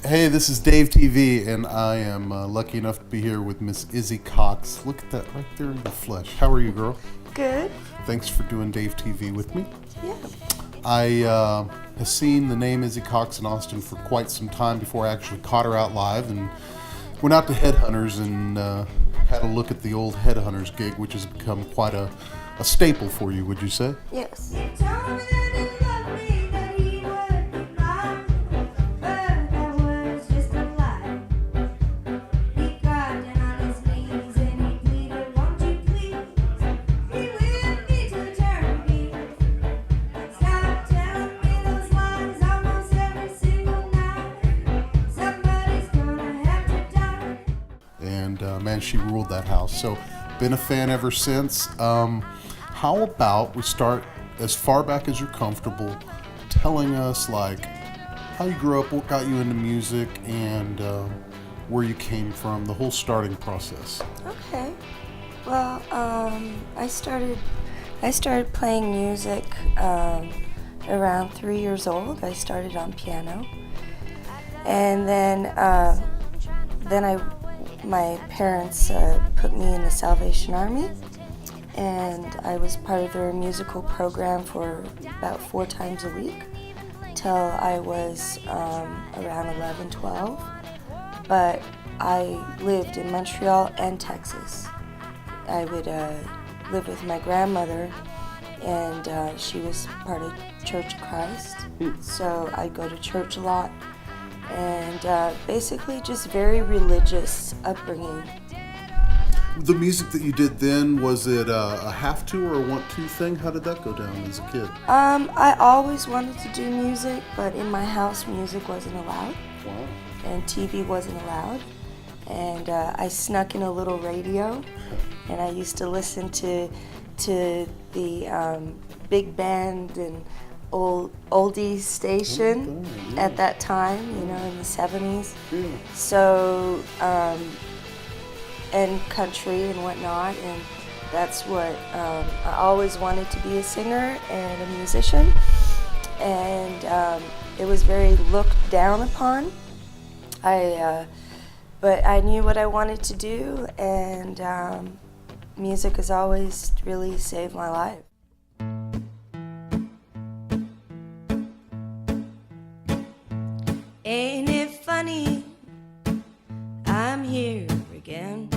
Hey, this is Dave TV, and I am lucky enough to be here with Miss Izzy Cox. Look at that right there in the flesh. How are you, girl? Good. Thanks for doing Dave TV with me. Yeah. I have seen the name Izzy Cox in Austin for quite some time before I actually caught her out live, and went out to Headhunters and had a look at the old Headhunters gig, which has become quite a staple for you, would you say? Yes. And man, she ruled that house. So, been a fan ever since. How about we start as far back as you're comfortable, telling us like how you grew up, what got you into music, and where you came from, the whole starting process. Okay. Well, I started playing music around 3 years old. I started on piano, and then my parents put me in the Salvation Army, and I was part of their musical program for about 4 times a week till I was around 11, 12. But I lived in Montreal and Texas. I would live with my grandmother, and she was part of Church of Christ, so I'd go to church a lot. And basically just very religious upbringing. The music that you did then, was it a have to or a want to thing? How did that go down as a kid? I always wanted to do music, but in my house music wasn't allowed. Wow. And TV wasn't allowed. And I snuck in a little radio, and I used to listen to the big band and oldie station at that time, in the 70s. Yeah. So, and country and whatnot, and that's what I always wanted to be, a singer and a musician, and it was very looked down upon. But I knew what I wanted to do, and music has always really saved my life. Ain't it funny, I'm here again.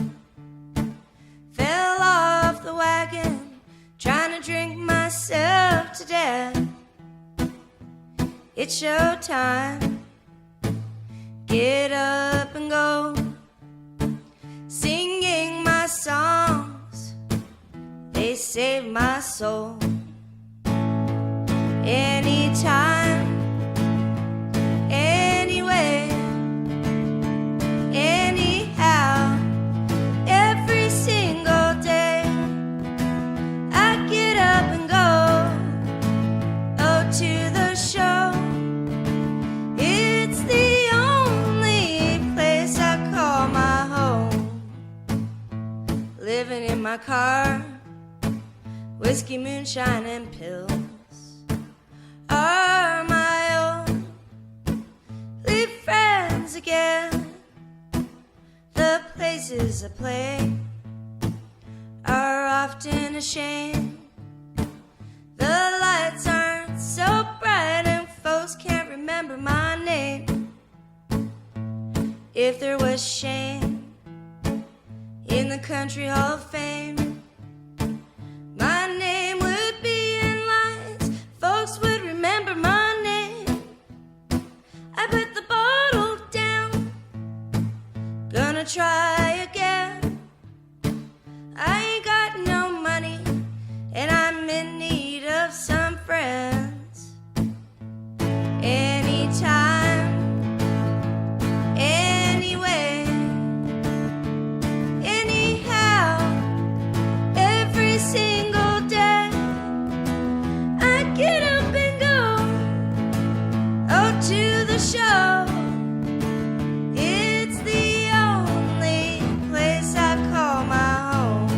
Fell off the wagon, trying to drink myself to death. It's showtime, get up and go. Singing my songs, they save my soul. Anytime, anyhow, every single day, I get up and go, to the show. It's the only place I call my home. Living in my car, whiskey, moonshine, and pills are my own. Leave friends again. The places I play are often a shame. The lights aren't so bright and folks can't remember my name. If there was shame in the Country Hall of Fame, my name would be in lights, folks would remember my name. I put the bottle down, gonna try again. I ain't got no money, and I'm in need of some friends. Anytime, anyway, anyhow, every single day, I get up and go, to the show. It's the only place I call my home.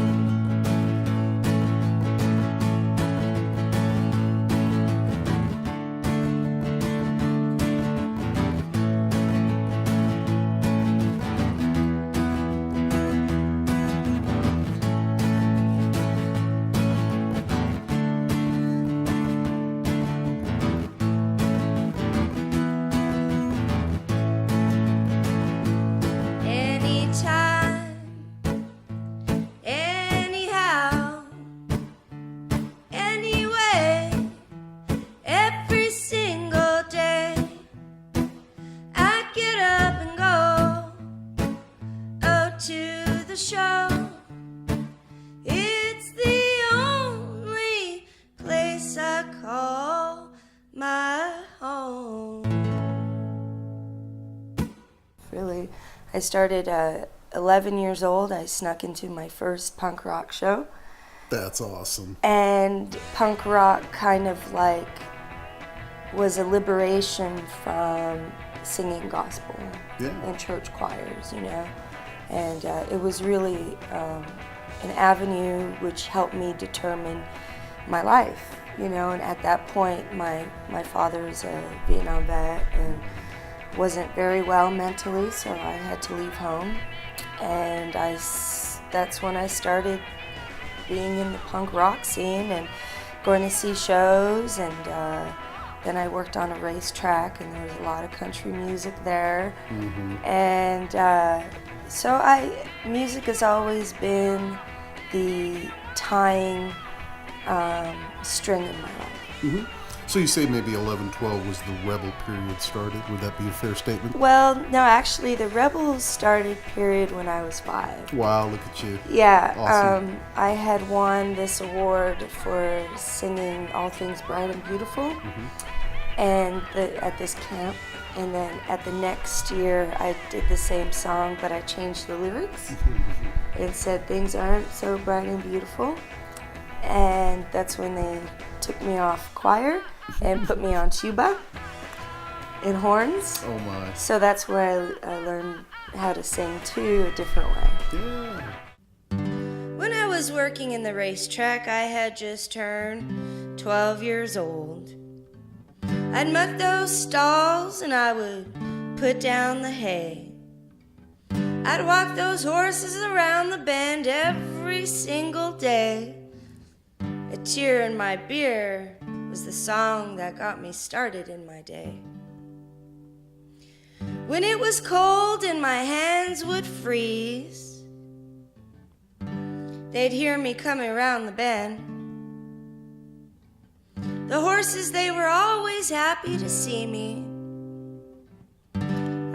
my home. Really, I started 11 years old. I snuck into my first punk rock show. That's awesome. And punk rock kind of like was a liberation from singing gospel and church choirs, you know. And it was really an avenue which helped me determine my life, you know. And at that point, my father's a Vietnam vet and wasn't very well mentally, so I had to leave home. And that's when I started being in the punk rock scene and going to see shows. And then I worked on a racetrack, and there was a lot of country music there. Mm-hmm. And so music has always been the tying string in my life. Mm-hmm. So you say maybe 11, 12 was the rebel period started. Would that be a fair statement? Well, no, actually the rebel started period when I was 5. Wow, look at you. Yeah, awesome. I had won this award for singing All Things Bright and Beautiful, and at this camp. And then at the next year, I did the same song, but I changed the lyrics and said things aren't so bright and beautiful. And that's when they took me off choir and put me on tuba and horns. Oh my. So that's where I learned how to sing too, a different way. Yeah. When I was working in the racetrack, I had just turned 12 years old. I'd muck those stalls and I would put down the hay. I'd walk those horses around the bend every single day. A tear in my beer was the song that got me started in my day. When it was cold and my hands would freeze, they'd hear me coming around the bend. The horses, they were always happy to see me.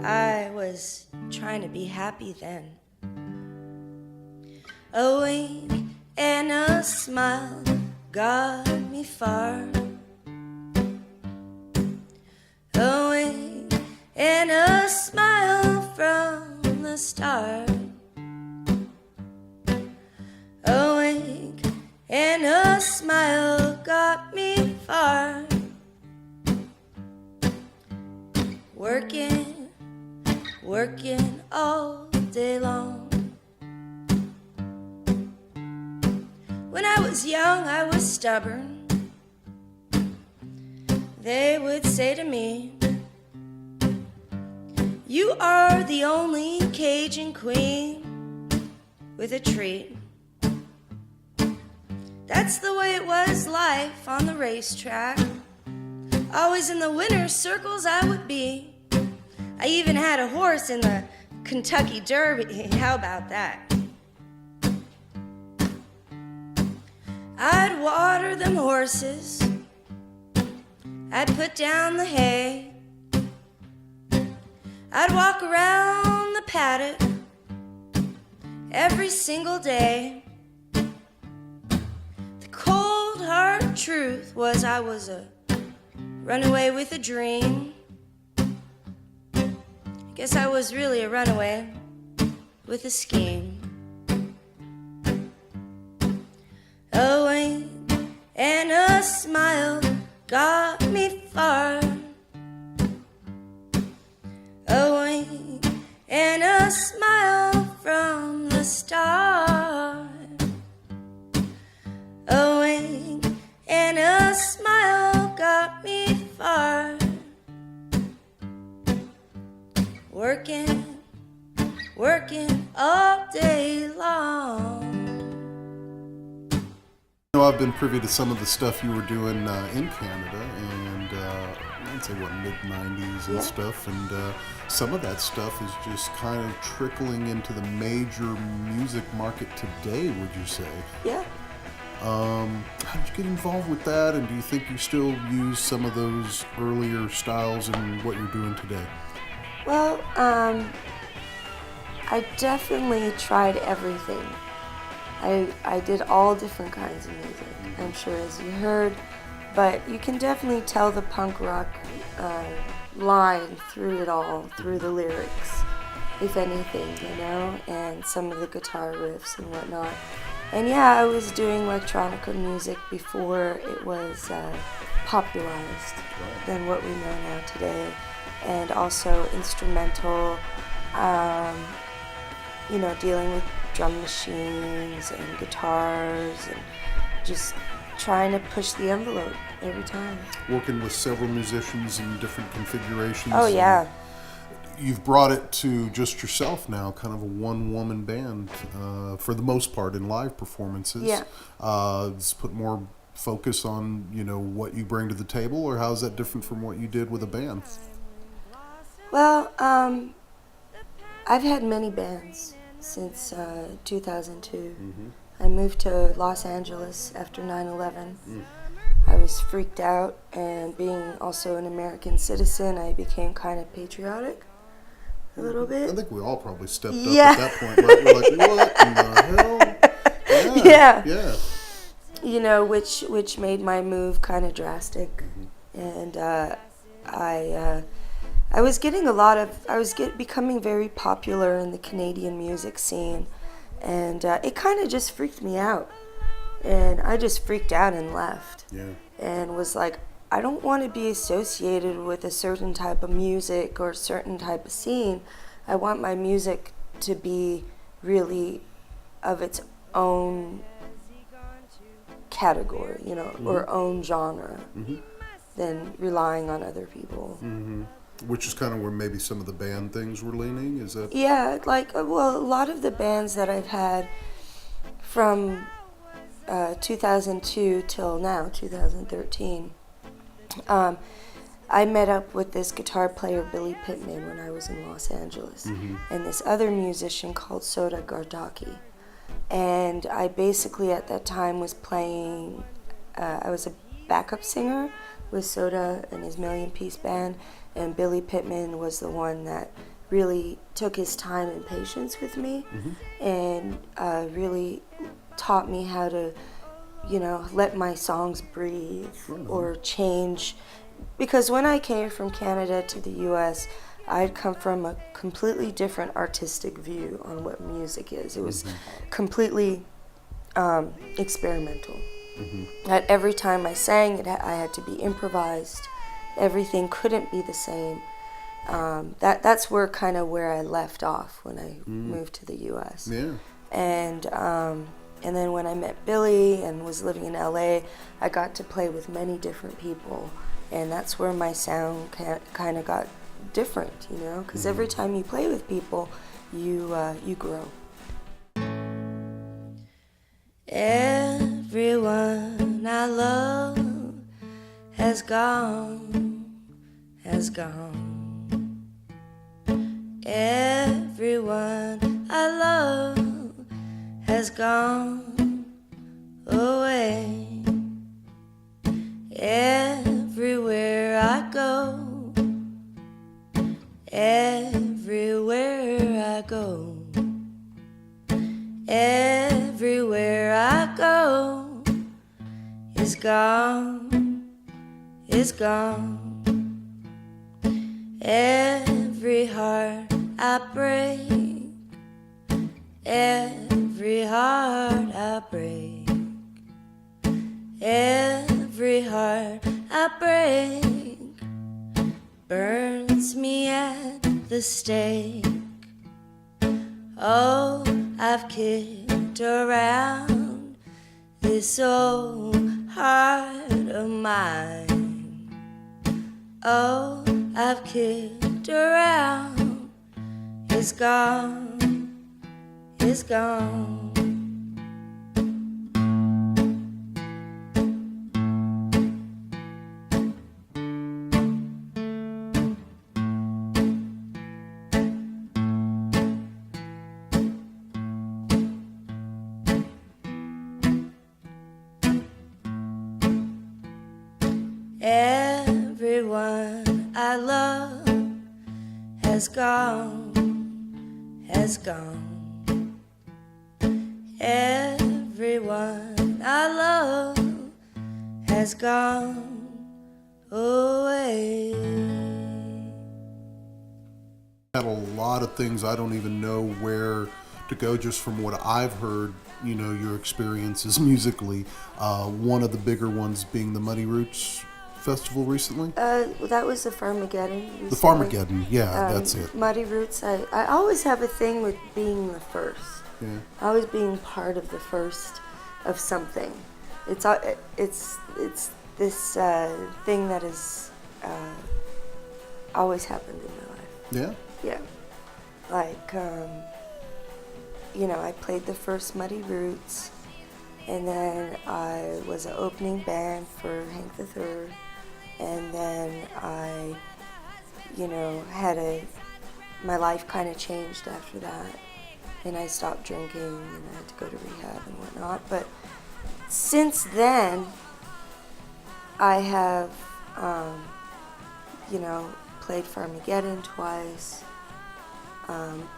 I was trying to be happy then. A wink and a smile got me far. A wink and a smile from the start. A wink and a smile got me far. Working all day long. When I was young, I was stubborn. They would say to me, "You are the only Cajun queen with a treat." That's the way it was life on the racetrack. Always in the winner's circles I would be. I even had a horse in the Kentucky Derby. How about that? I'd water them horses. I'd put down the hay. I'd walk around the paddock every single day. The cold hard truth was I was a runaway with a dream. Guess I was really a runaway with a scheme. A wink and a smile got me far. A wink and a smile from the start. A wink and a smile got me far. Working all day long. You know, I've been privy to some of the stuff you were doing in Canada, and I'd say what, mid-90s and stuff, and some of that stuff is just kind of trickling into the major music market today, would you say? Yeah. How did you get involved with that, and do you think you still use some of those earlier styles in what you're doing today? Well, I definitely tried everything. I did all different kinds of music, I'm sure, as you heard, but you can definitely tell the punk rock line through it all, through the lyrics, if anything, you know, and some of the guitar riffs and whatnot. And yeah, I was doing electronica music before it was popularized than what we know now today, and also instrumental, you know, dealing with drum machines and guitars and just trying to push the envelope every time. Working with several musicians in different configurations. Oh yeah. You've brought it to just yourself now, kind of a one-woman band for the most part in live performances. Yeah. Just put more focus on, you know, what you bring to the table, or how is that different from what you did with a band? Well, I've had many bands since 2002. I moved to Los Angeles after 9/11. I was freaked out, and being also an American citizen, I became kind of patriotic a little bit. I think we all probably stepped up Yeah. at that point, right? We're like, what in the hell? Yeah. Yeah. You know, which made my move kind of drastic, and I was getting becoming very popular in the Canadian music scene, and it kind of just freaked me out, and I just freaked out and left. Yeah. And was like, I don't want to be associated with a certain type of music or a certain type of scene. I want my music to be really of its own category, you know, or own genre, than relying on other people. Which is kind of where maybe some of the band things were leaning, is that? Yeah, like, well, a lot of the bands that I've had from 2002 till now, 2013, I met up with this guitar player, Billy Pittman, when I was in Los Angeles, and this other musician called Soda Gardaki. And I basically at that time was playing, I was a backup singer with Soda and his Million Piece Band, and Billy Pittman was the one that really took his time and patience with me, and really taught me how to, you know, let my songs breathe or change. Because when I came from Canada to the US, I'd come from a completely different artistic view on what music is. It was completely experimental. At every time I sang, I had to be improvised. Everything couldn't be the same. That's where I left off when I moved to the US. Yeah. And then when I met Billy and was living in LA, I got to play with many different people, and that's where my sound kind of got different, you know, because every time you play with people, you grow. Everyone I love has gone. Everyone I love has gone away. Everywhere I go, everywhere I go, everywhere I go is gone, is gone. Every heart I break, every heart I break, every heart I break burns me at the stake. Oh, I've kicked around this old heart of mine. Oh, I've kicked around, it's gone, it's gone. Everyone I love has gone, has gone. Everyone I love has gone away. Had a lot of things I don't even know where to go just from what I've heard, you know, your experiences musically. One of the bigger ones being the Muddy Roots Festival recently. That was the Farmageddon. Recently. The Farmageddon, yeah, that's it. Muddy Roots, I always have a thing with being the first. Yeah. Always being part of the first of something. It's this thing that has always happened in my life. Yeah? Yeah. Like, you know, I played the first Muddy Roots, and then I was an opening band for Hank III, and then I, you know, my life kind of changed after that, and I stopped drinking, and I had to go to rehab and whatnot, but since then, I have, you know, played Farmageddon twice,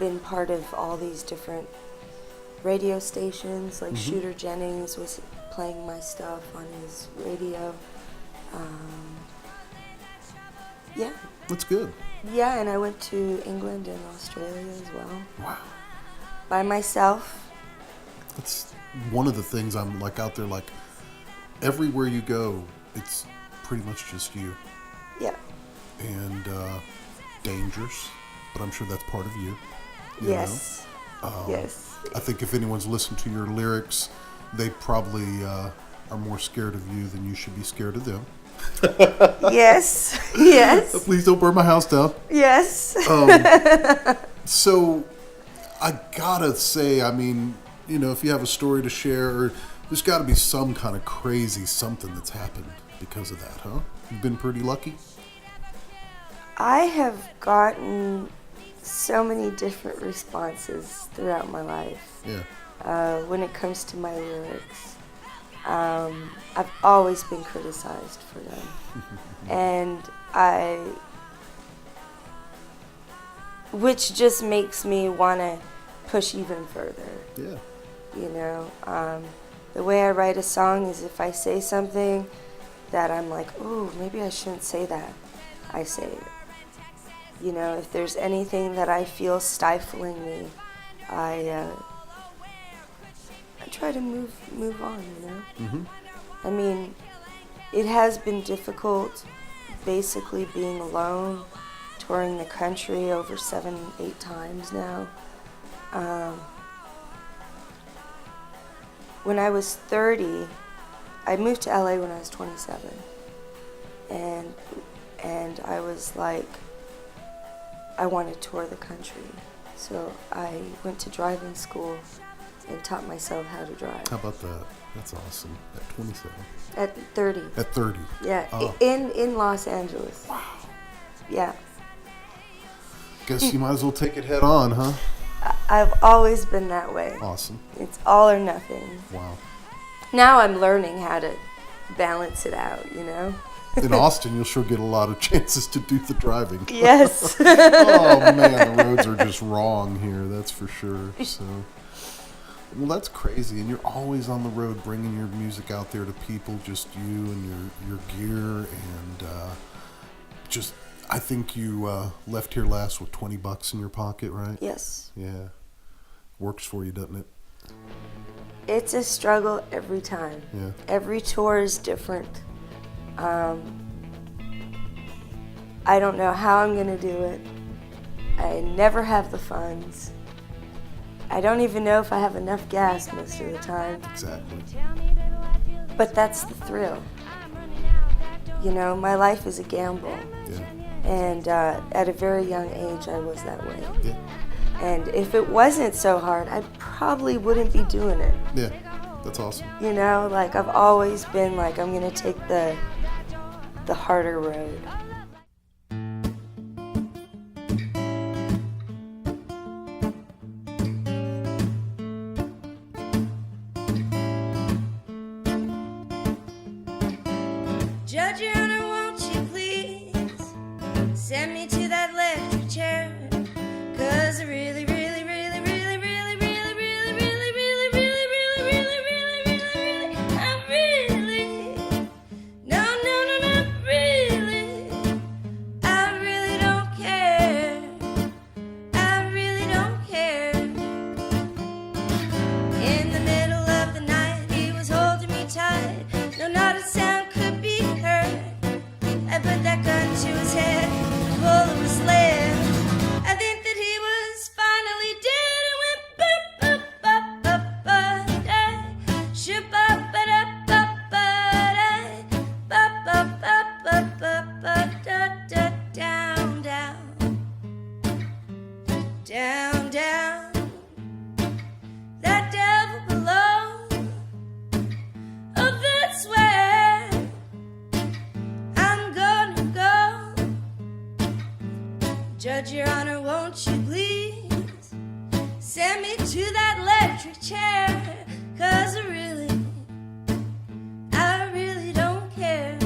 been part of all these different radio stations, like Shooter Jennings was playing my stuff on his radio. Yeah. That's good. Yeah, and I went to England and Australia as well. Wow. By myself. That's one of the things I'm like out there, like everywhere you go, it's pretty much just you. Yeah. And dangerous, but I'm sure that's part of you. Yes. Yes. I think if anyone's listened to your lyrics, they probably are more scared of you than you should be scared of them. Yes. Yes. Please don't burn my house down. Yes. So I gotta say, I mean, you know, if you have a story to share, or there's got to be some kind of crazy something that's happened because of that, huh? You've been pretty lucky? I have gotten so many different responses throughout my life. Yeah. When it comes to my lyrics. I've always been criticized for them. And which just makes me want to push even further. Yeah. You know, the way I write a song is if I say something that I'm like, ooh, maybe I shouldn't say that, I say it. You know, if there's anything that I feel stifling me, I try to move on, you know? Mm-hmm. I mean, it has been difficult basically being alone, touring the country over 7-8 times now. When I was 30, I moved to LA when I was 27. And I was like, I want to tour the country. So I went to driving school and taught myself how to drive. How about that? That's awesome. At 27. At 30. At 30. Yeah, Oh. in Los Angeles. Wow. Yeah. Guess you might as well take it head on, huh? I've always been that way. Awesome. It's all or nothing. Wow. Now I'm learning how to balance it out, you know? In Austin, you'll sure get a lot of chances to do the driving. Yes. Oh, man, the roads are just wrong here, that's for sure. So, well, that's crazy. And you're always on the road bringing your music out there to people, just you and your gear. And just, I think you left here last with $20 in your pocket, right? Yes. Yeah. Works for you, doesn't it? It's a struggle every time. Yeah. Every tour is different. I don't know how I'm going to do it. I never have the funds. I don't even know if I have enough gas most of the time. Exactly. But that's the thrill. You know, my life is a gamble. Yeah. And at a very young age, I was that way. Yeah. And if it wasn't so hard, I probably wouldn't be doing it. Yeah. That's awesome. You know, like I've always been like, I'm going to take the harder road. Judge Your Honor, won't you please send me to that electric chair? 'Cause I really, really, really, really, really, really, really, really, really, really, really, really, really, really, really, I really Judge, Your Honor, won't you please send me to that electric chair? 'Cause I really don't care.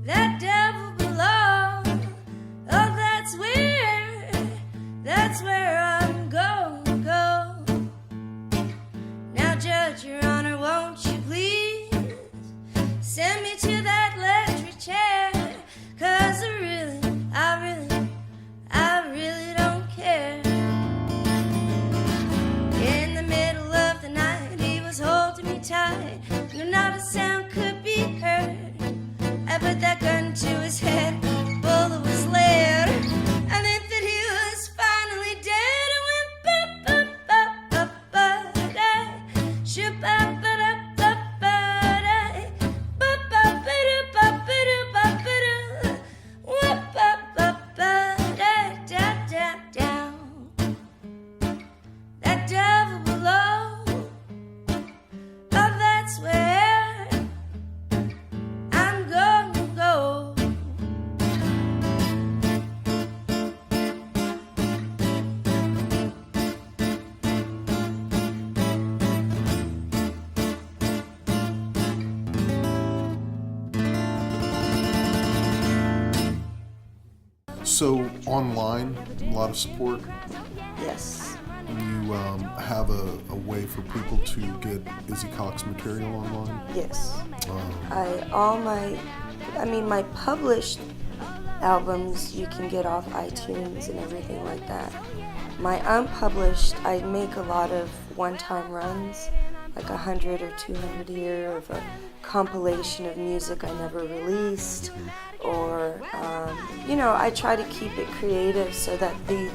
That devil below. Oh, that's where I'm gonna go. Now, Judge, Your Honor, won't you please send me to that electric chair? 'Cause I really don't care. In the middle of the night, he was holding me tight, and not a sound could be heard. I put that gun to his head, bullet was lead. I think that he was finally dead. I went ba-ba-ba-ba-ba-da, shoo-ba-ba-da-ba-ba-da, ba-ba-ba-da-ba-ba-da, whoop-ba-ba-ba-da-da-da-down. That devil below, oh, that's where I'm gonna go. So online, a lot of support. Yes. You have a way for people to get Izzy Cox material online. Yes. My published albums you can get off iTunes and everything like that. My unpublished, I make a lot of one-time runs, like 100 or 200 a year of a compilation of music I never released, or I try to keep it creative so that the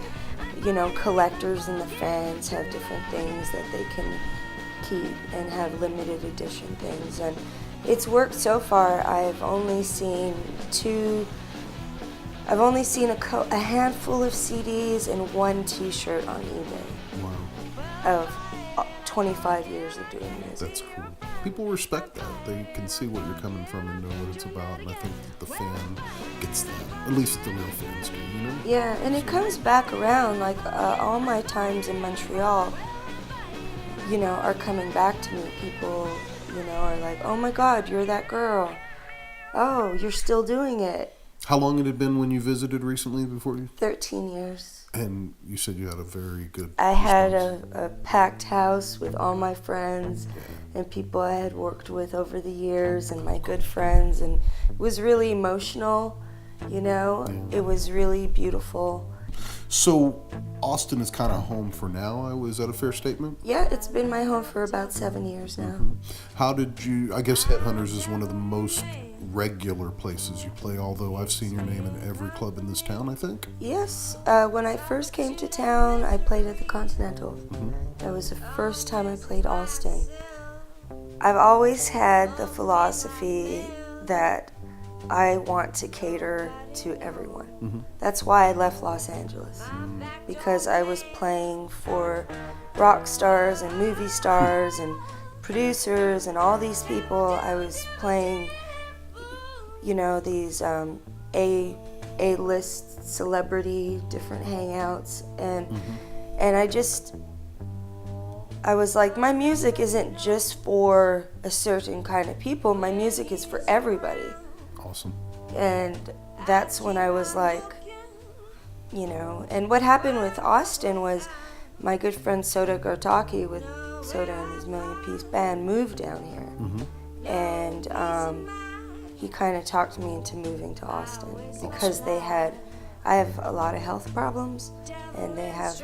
collectors and the fans have different things that they can keep and have limited edition things. And it's worked so far. I've only seen a handful of CDs and one T-shirt on eBay. Wow. Of 25 years of doing music. That's cool. People respect that. They can see what you're coming from and know what it's about, and I think that the fan gets that. At least the real fans do, you know? Yeah, and it comes back around. Like all my times in Montreal, are coming back to me. People, are like, "Oh my God, you're that girl. Oh, you're still doing it." How long had it been when you visited recently before you? 13 years. And you said you had a very good I had a packed house with all my friends and people I had worked with over the years and my good friends, and it was really emotional, It was really beautiful. So Austin is kind of home for now. Is that a fair statement? Yeah, it's been my home for about 7 years now. Mm-hmm. How did you, I guess Headhunters is one of the most regular places you play, although I've seen your name in every club in this town, I think? Yes. When I first came to town, I played at the Continental. Mm-hmm. That was the first time I played Austin. I've always had the philosophy that I want to cater to everyone. Mm-hmm. That's why I left Los Angeles, because I was playing for rock stars and movie stars and producers and all these people. I was playing, these A-list celebrity different hangouts, and I was like, my music isn't just for a certain kind of people. My music is for everybody. Awesome. And that's when I was like, and what happened with Austin was my good friend Soda Gartaki with Soda and his Million Piece Band moved down here. Mm-hmm. And he kind of talked me into moving to Austin because I have a lot of health problems, and they have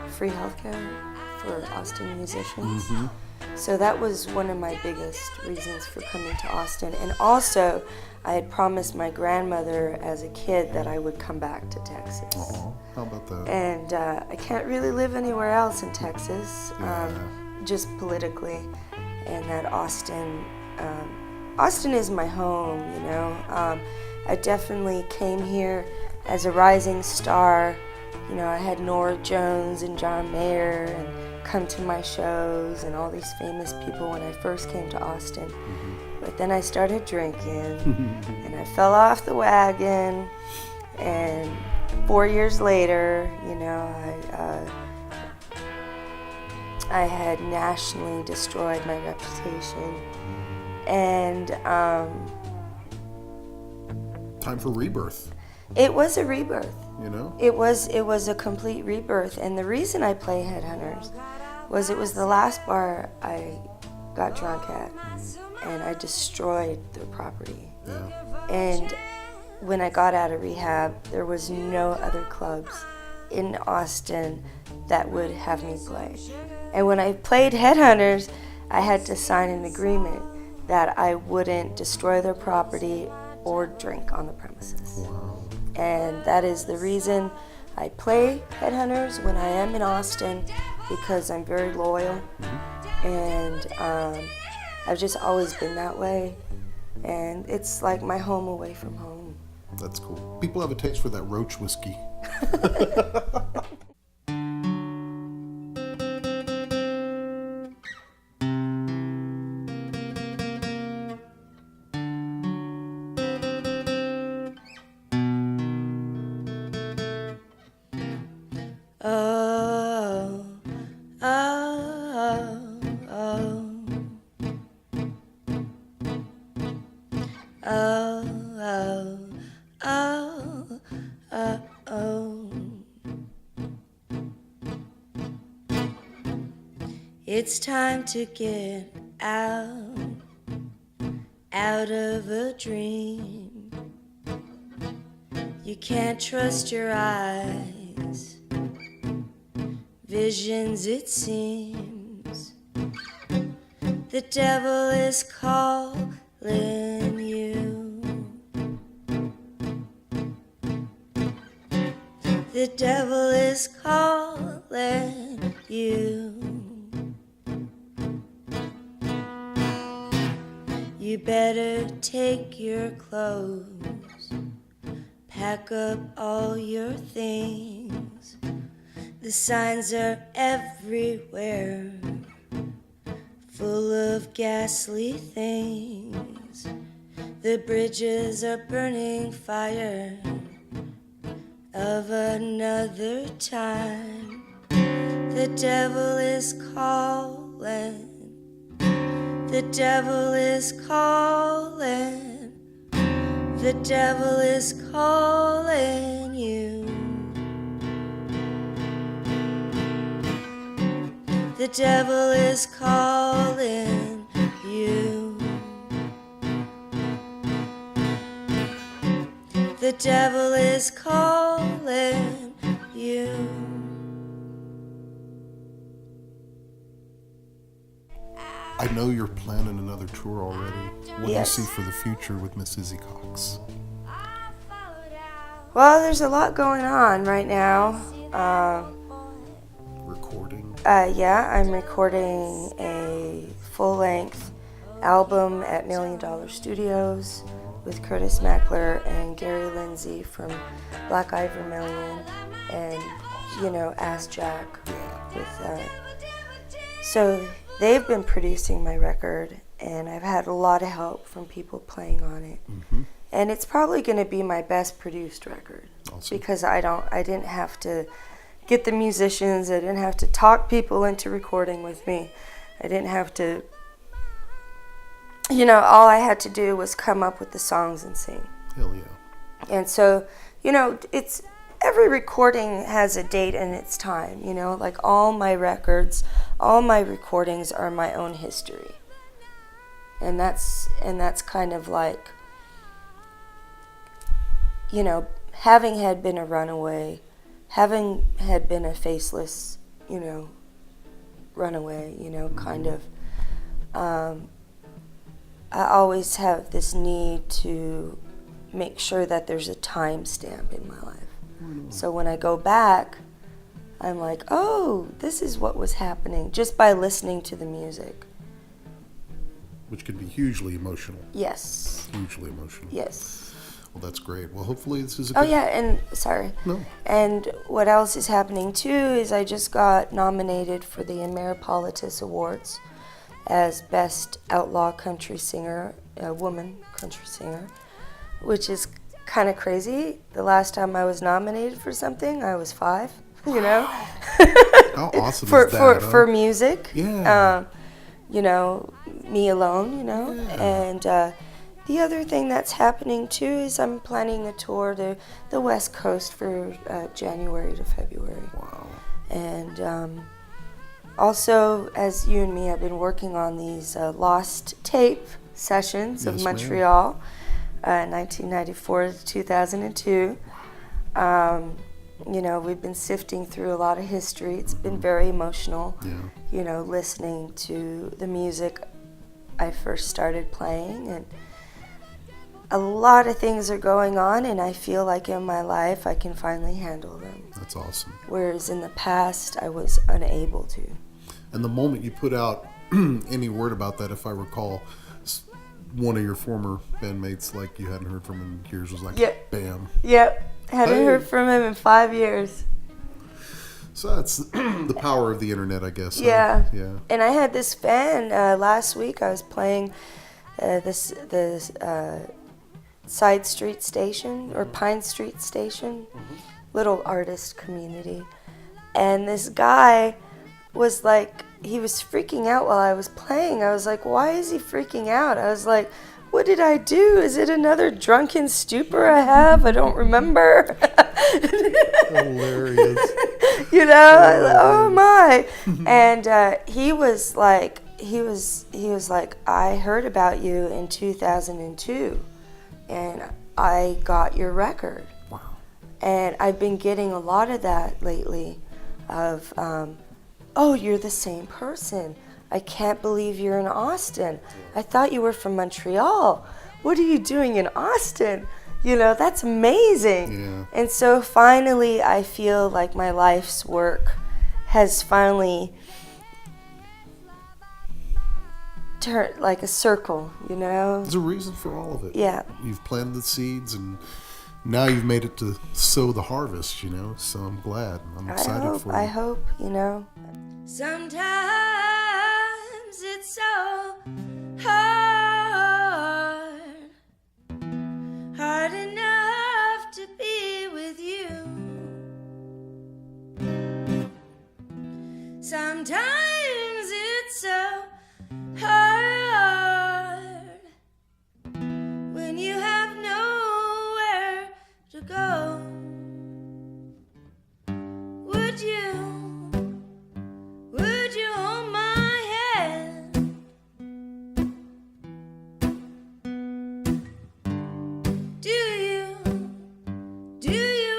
free healthcare for Austin musicians. So that was one of my biggest reasons for coming to Austin. And also, I had promised my grandmother as a kid that I would come back to Texas. Oh, how about that? And I can't really live anywhere else in Texas, just politically. And that Austin is my home, you know. I definitely came here as a rising star. You know, I had Norah Jones and John Mayer and come to my shows and all these famous people when I first came to Austin. But then I started drinking and I fell off the wagon, and 4 years later, you know, I had nationally destroyed my reputation. And time for rebirth. It was a rebirth. You know? It was a complete rebirth. And the reason I play Headhunters was it was the last bar I got drunk at, and I destroyed the property. Yeah. And when I got out of rehab, there was no other clubs in Austin that would have me play. And when I played Headhunters, I had to sign an agreement that I wouldn't destroy their property or drink on the premises. Wow. And that is the reason I play Headhunters when I am in Austin, because I'm very loyal. And I've just always been that way. And it's like my home away from home. That's cool. People have a taste for that roach whiskey. It's time to get out of a dream. You can't trust your eyes, visions it seems. The devil is calling you. The devil is calling you. You better take your clothes, pack up all your things. The signs are everywhere, full of ghastly things. The bridges are burning fire of another time. The devil is calling. The devil is calling. The devil is calling you. The devil is calling you. The devil is calling you. I know you're planning another tour already. What Yes. do you see for the future with Miss Izzy Cox? Well, there's a lot going on right now. Recording? Yeah, I'm recording a full-length album at $1 Million Studios with Curtis Mackler and Gary Lindsay from Black Eye Vermilion, and, you know, Ask Jack. So they've been producing my record, and I've had a lot of help from people playing on it. And it's probably going to be my best produced record. Awesome. Because I didn't have to get the musicians, I didn't have to talk people into recording with me. I didn't have to, you know, all I had to do was come up with the songs and sing. Hell yeah. And so, you know, it's every recording has a date and its time, you know, like all my records, all my recordings are my own history. And that's kind of like, you know, having had been a runaway, having had been a faceless, you know, runaway, kind of. I always have this need to make sure that there's a time stamp in my life. So when I go back, I'm like, oh, this is what was happening just by listening to the music. Which can be hugely emotional. Yes. Hugely emotional. Yes. Well, that's great. Well, hopefully this is a Oh, good... yeah, and sorry. No. And what else is happening, too, is I just got nominated for the Ameripolitis Awards as Best Outlaw Country Singer, woman country singer, which is kind of crazy. The last time I was nominated for something, I was 5, How awesome is that? For music. Yeah. Me alone, Yeah. And the other thing that's happening too is I'm planning a tour to the West Coast for January to February. Wow. And also, as you and me have been working on these lost tape sessions of Yes, Montreal, 1994 to 2002. We've been sifting through a lot of history. It's been very emotional, listening to the music I first started playing. And a lot of things are going on, and I feel like in my life I can finally handle them. That's awesome. Whereas in the past, I was unable to. And the moment you put out any word about that, if I recall, one of your former bandmates, like you hadn't heard from in years, was like, bam. Yep. Hadn't heard from him in 5 years. So that's the power of the internet, I guess. Yeah. Yeah. And I had this fan last week. I was playing this side street station or Pine Street station, little artist community. And this guy was like, he was freaking out while I was playing. I was like, why is he freaking out? I was like, what did I do? Is it another drunken stupor I have? I don't remember. Hilarious. Oh my. And he was like, I heard about you in 2002 and I got your record. Wow. And I've been getting a lot of that lately of, oh, you're the same person. I can't believe you're in Austin. I thought you were from Montreal. What are you doing in Austin? That's amazing. Yeah. And so finally, I feel like my life's work has finally turned like a circle, There's a reason for all of it. Yeah. You've planted the seeds, and now you've made it to sow the harvest, So I'm glad. I'm excited for you. I hope. Sometimes it's so hard enough to be with you. Sometimes it's so hard when you have nowhere to go. Would you hold my hand? Do you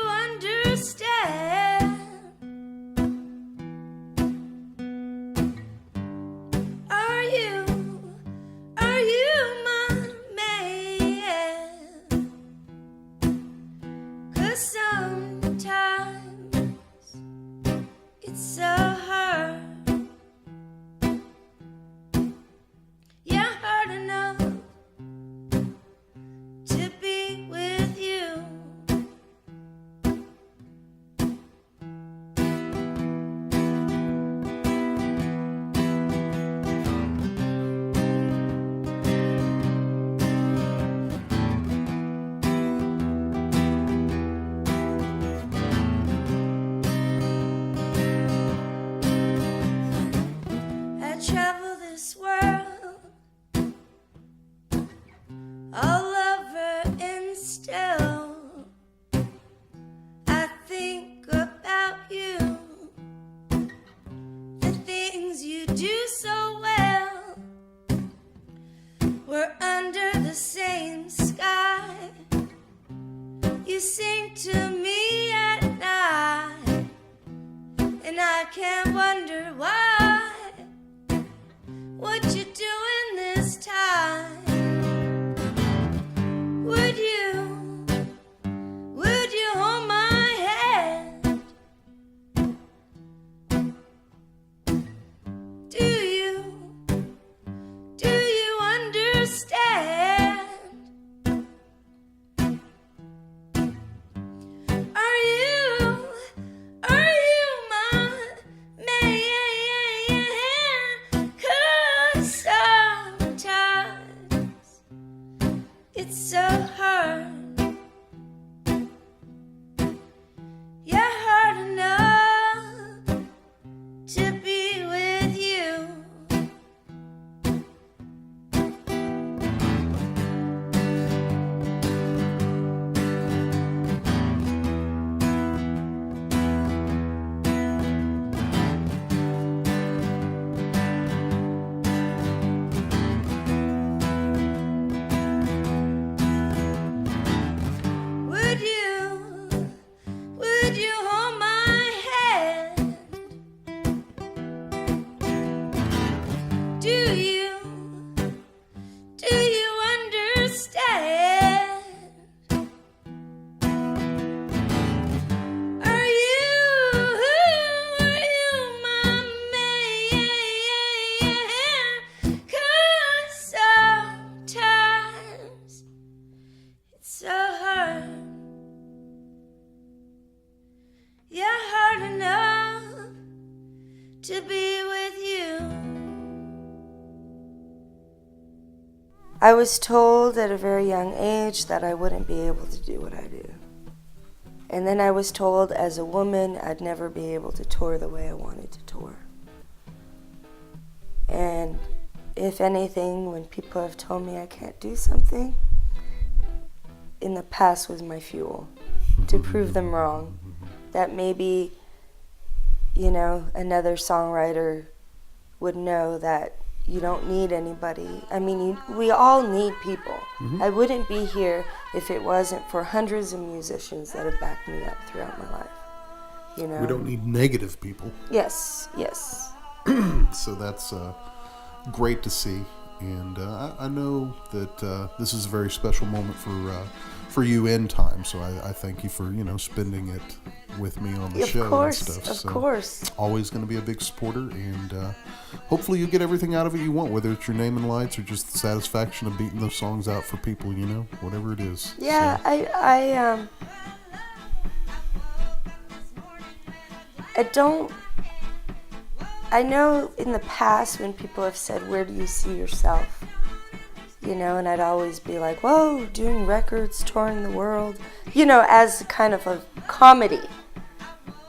understand? Are you my man? 'Cause sometimes it's so hard. Yeah, hard enough to be with you. I travel this world, all over and still I think about you, the things you do so well. We're under the same sky, you sing to me at night, and I can't wonder why. I was told at a very young age that I wouldn't be able to do what I do. And then I was told as a woman I'd never be able to tour the way I wanted to tour. And if anything, when people have told me I can't do something, in the past was my fuel to prove them wrong. That maybe, you know, another songwriter would know that you don't need anybody. I mean, we all need people. Mm-hmm. I wouldn't be here if it wasn't for hundreds of musicians that have backed me up throughout my life. You know, we don't need negative people. Yes, yes. So that's great to see, and I know that this is a very special moment for you in time. So I thank you for spending it with me on the show and stuff. Of course. Always going to be a big supporter, and hopefully you get everything out of it you want, whether it's your name and lights or just the satisfaction of beating those songs out for people, whatever it is. Yeah, so. I know in the past when people have said, where do you see yourself? And I'd always be like, whoa, doing records, touring the world, as kind of a comedy.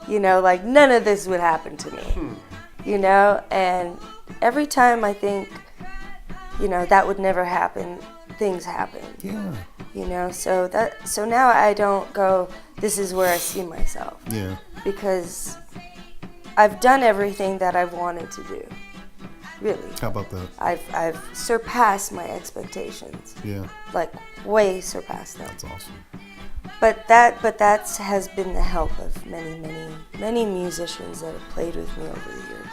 Like none of this would happen to me, and every time I think, that would never happen, things happen. Yeah. So now I don't go, this is where I see myself. Yeah. Because I've done everything that I've wanted to do. Really. How about that? I've surpassed my expectations. Yeah. Like way surpassed them. That's awesome. But that has been the help of many musicians that have played with me over the years.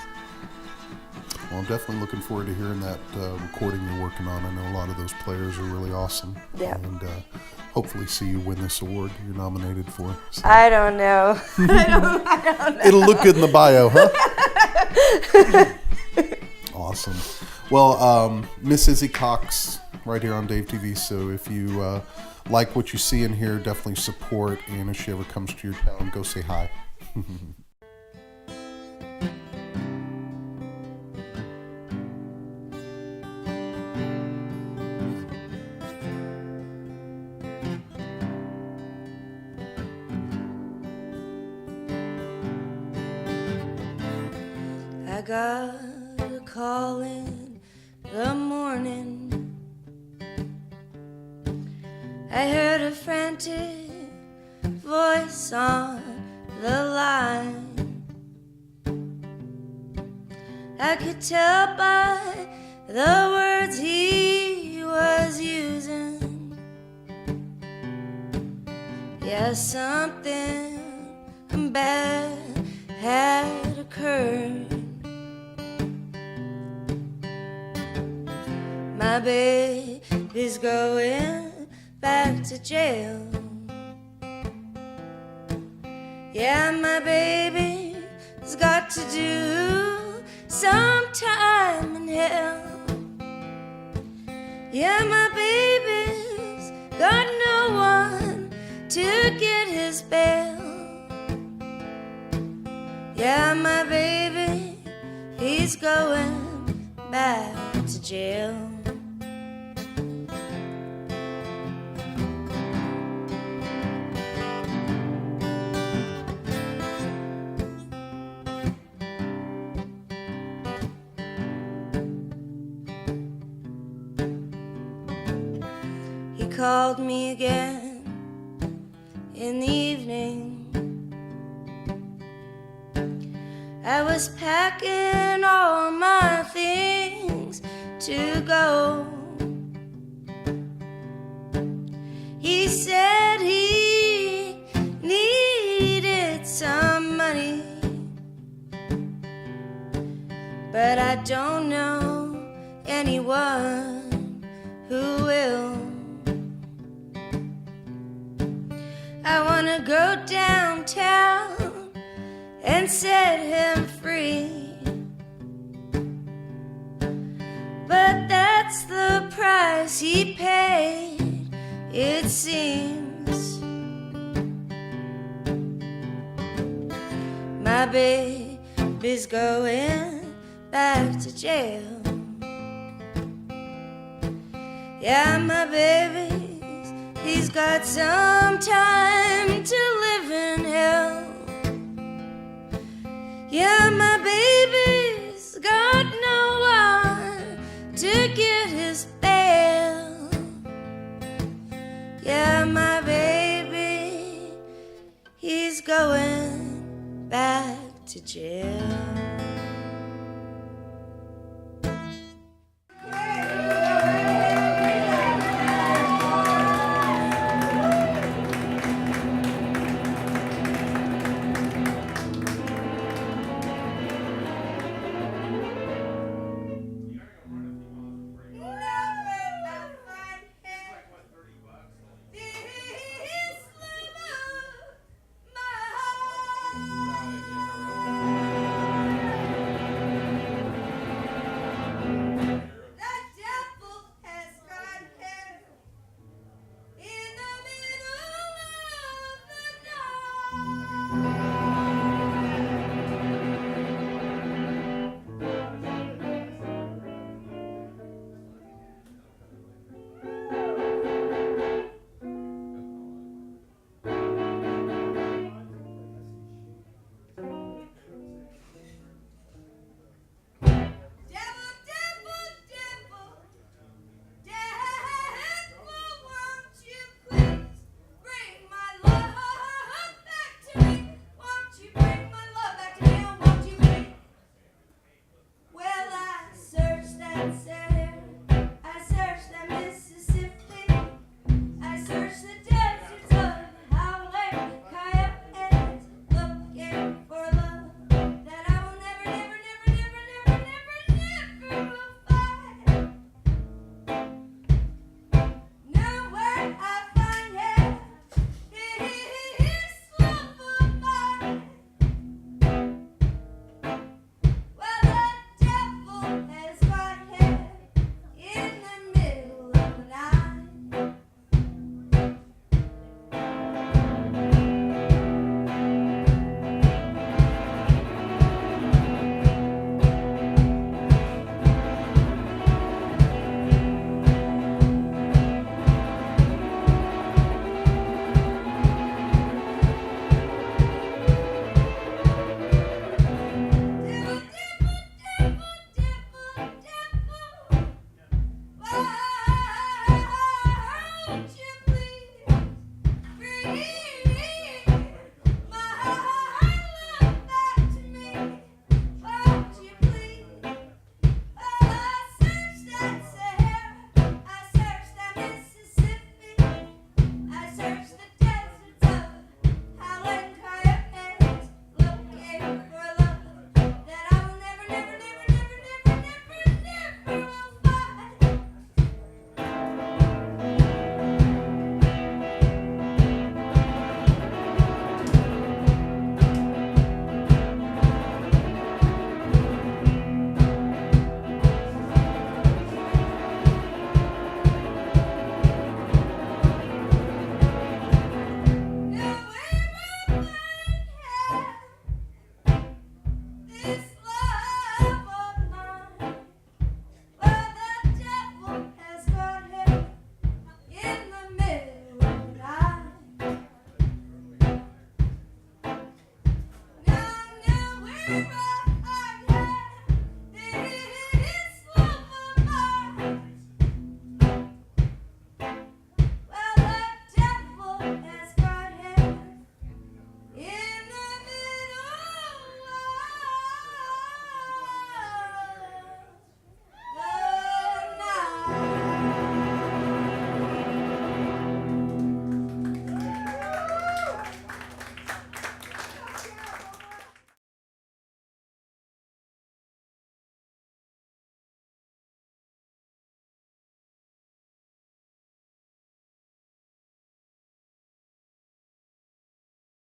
Well, I'm definitely looking forward to hearing that recording you're working on. I know a lot of those players are really awesome. Yeah. And hopefully see you win this award you're nominated for. So. I don't know. I don't know. It'll look good in the bio, huh? Awesome. Well, Miss Izzy Cox right here on Dave TV. So if you like what you see in here, definitely support. And if she ever comes to your town, go say hi. I got a call in the morning. I heard a frantic voice on the line. I could tell by the words he was using. Yeah, something bad had occurred. My baby's going back to jail. Yeah, my baby's got to do some time in hell. Yeah, my baby's got no one to get his bail. Yeah, my baby, he's going back to jail. He called me again in the evening. I was packing all my things to go. He said he needed some money, but I don't know anyone who will. I wanna go downtown and set him free, but that's the price he paid, it seems. My baby's going back to jail. Yeah, my baby's, he's got some time to live in hell. Yeah, my baby's got no one to get his bail. Yeah, my baby, he's going back to jail.